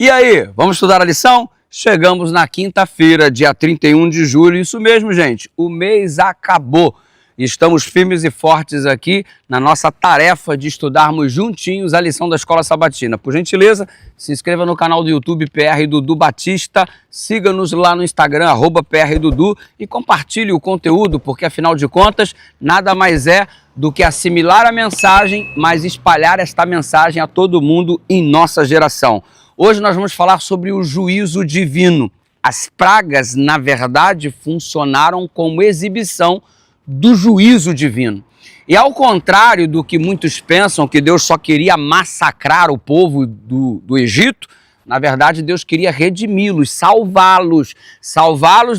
E aí, vamos estudar a lição? Chegamos na quinta-feira, dia 31 de julho, isso mesmo, gente, o mês acabou. Estamos firmes e fortes aqui na nossa tarefa de estudarmos juntinhos a lição da Escola Sabatina. Por gentileza, se inscreva no canal do YouTube PR Dudu Batista, siga-nos lá no Instagram, @PRDudu, e compartilhe o conteúdo, porque afinal de contas, nada mais é do que assimilar a mensagem, mas espalhar esta mensagem a todo mundo em nossa geração. Hoje nós vamos falar sobre o juízo divino. As pragas, na verdade, funcionaram como exibição do juízo divino. E ao contrário do que muitos pensam, que Deus só queria massacrar o povo do Egito, na verdade Deus queria redimi-los, salvá-los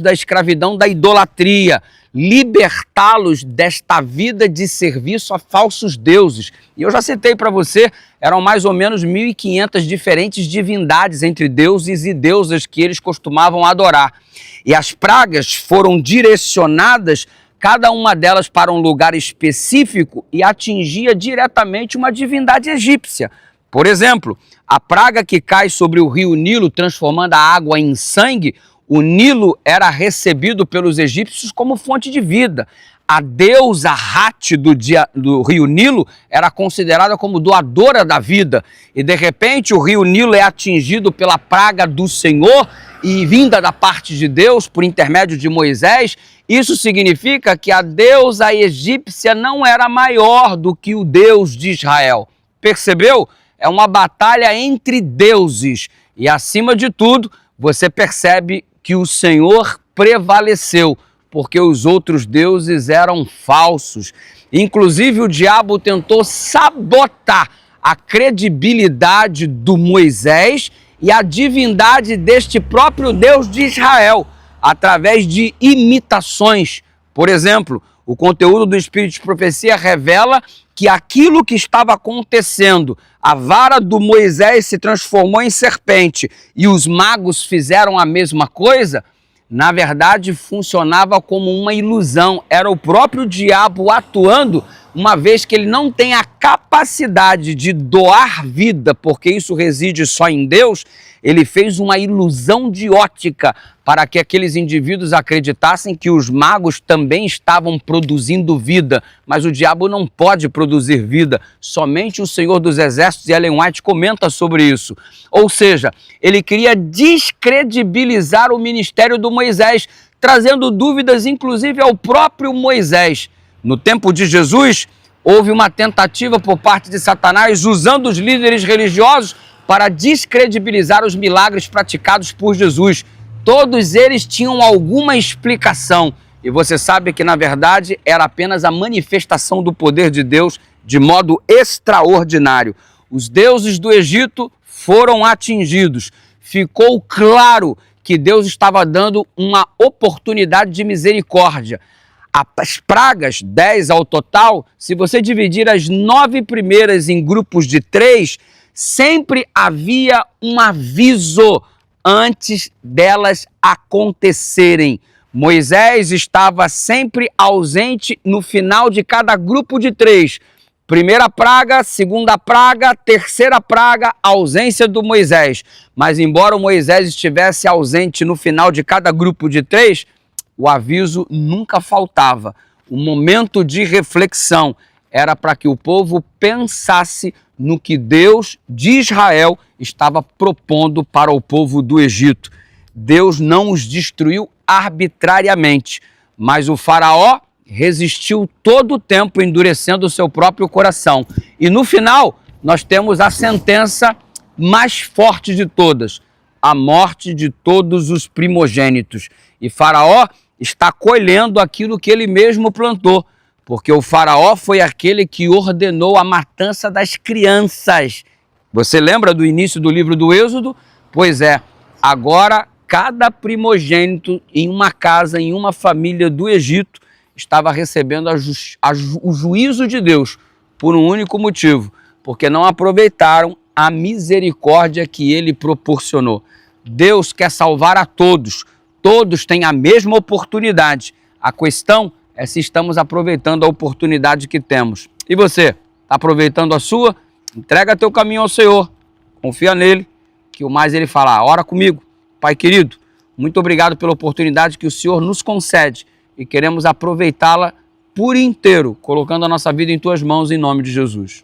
da escravidão da idolatria, libertá-los desta vida de serviço a falsos deuses. E eu já citei para você, eram mais ou menos 1.500 diferentes divindades entre deuses e deusas que eles costumavam adorar. E as pragas foram direcionadas, cada uma delas para um lugar específico, e atingia diretamente uma divindade egípcia. Por exemplo, a praga que cai sobre o rio Nilo, transformando a água em sangue, o Nilo era recebido pelos egípcios como fonte de vida. A deusa Hati do rio Nilo era considerada como doadora da vida. E de repente o rio Nilo é atingido pela praga do Senhor e vinda da parte de Deus por intermédio de Moisés. Isso significa que a deusa egípcia não era maior do que o Deus de Israel. Percebeu? É uma batalha entre deuses. E acima de tudo, você percebe que o Senhor prevaleceu, porque os outros deuses eram falsos. Inclusive o diabo tentou sabotar a credibilidade do Moisés e a divindade deste próprio Deus de Israel, através de imitações. Por exemplo, o conteúdo do Espírito de Profecia revela que aquilo que estava acontecendo, a vara do Moisés se transformou em serpente e os magos fizeram a mesma coisa, na verdade funcionava como uma ilusão. Era o próprio diabo atuando, uma vez que ele não tem a capacidade de doar vida, porque isso reside só em Deus. Ele fez uma ilusão de ótica para que aqueles indivíduos acreditassem que os magos também estavam produzindo vida, mas o diabo não pode produzir vida, somente o Senhor dos Exércitos, e Ellen White comenta sobre isso. Ou seja, ele queria descredibilizar o ministério do Moisés, trazendo dúvidas inclusive ao próprio Moisés. No tempo de Jesus, houve uma tentativa por parte de Satanás, usando os líderes religiosos para descredibilizar os milagres praticados por Jesus. Todos eles tinham alguma explicação, e você sabe que na verdade era apenas a manifestação do poder de Deus de modo extraordinário. Os deuses do Egito foram atingidos. Ficou claro que Deus estava dando uma oportunidade de misericórdia. As pragas, 10 ao total, se você dividir as 9 primeiras em grupos de 3, sempre havia um aviso antes delas acontecerem. Moisés estava sempre ausente no final de cada grupo de 3. Primeira praga, segunda praga, terceira praga, ausência do Moisés. Mas embora o Moisés estivesse ausente no final de cada grupo de 3, o aviso nunca faltava. O momento de reflexão era para que o povo pensasse no que Deus de Israel estava propondo para o povo do Egito. Deus não os destruiu arbitrariamente, mas o faraó resistiu todo o tempo, endurecendo o seu próprio coração. E no final, nós temos a sentença mais forte de todas, a morte de todos os primogênitos. E Faraó está colhendo aquilo que ele mesmo plantou, porque o faraó foi aquele que ordenou a matança das crianças. Você lembra do início do livro do Êxodo? Pois é, agora cada primogênito em uma casa, em uma família do Egito, estava recebendo o juízo de Deus por um único motivo, porque não aproveitaram a misericórdia que ele proporcionou. Deus quer salvar a todos, todos têm a mesma oportunidade. A questão é se estamos aproveitando a oportunidade que temos. E você, está aproveitando a sua? Entrega teu caminho ao Senhor, confia nele, que que o mais ele fala, ora comigo, Pai querido, muito obrigado pela oportunidade que o Senhor nos concede e queremos aproveitá-la por inteiro, colocando a nossa vida em Tuas mãos em nome de Jesus.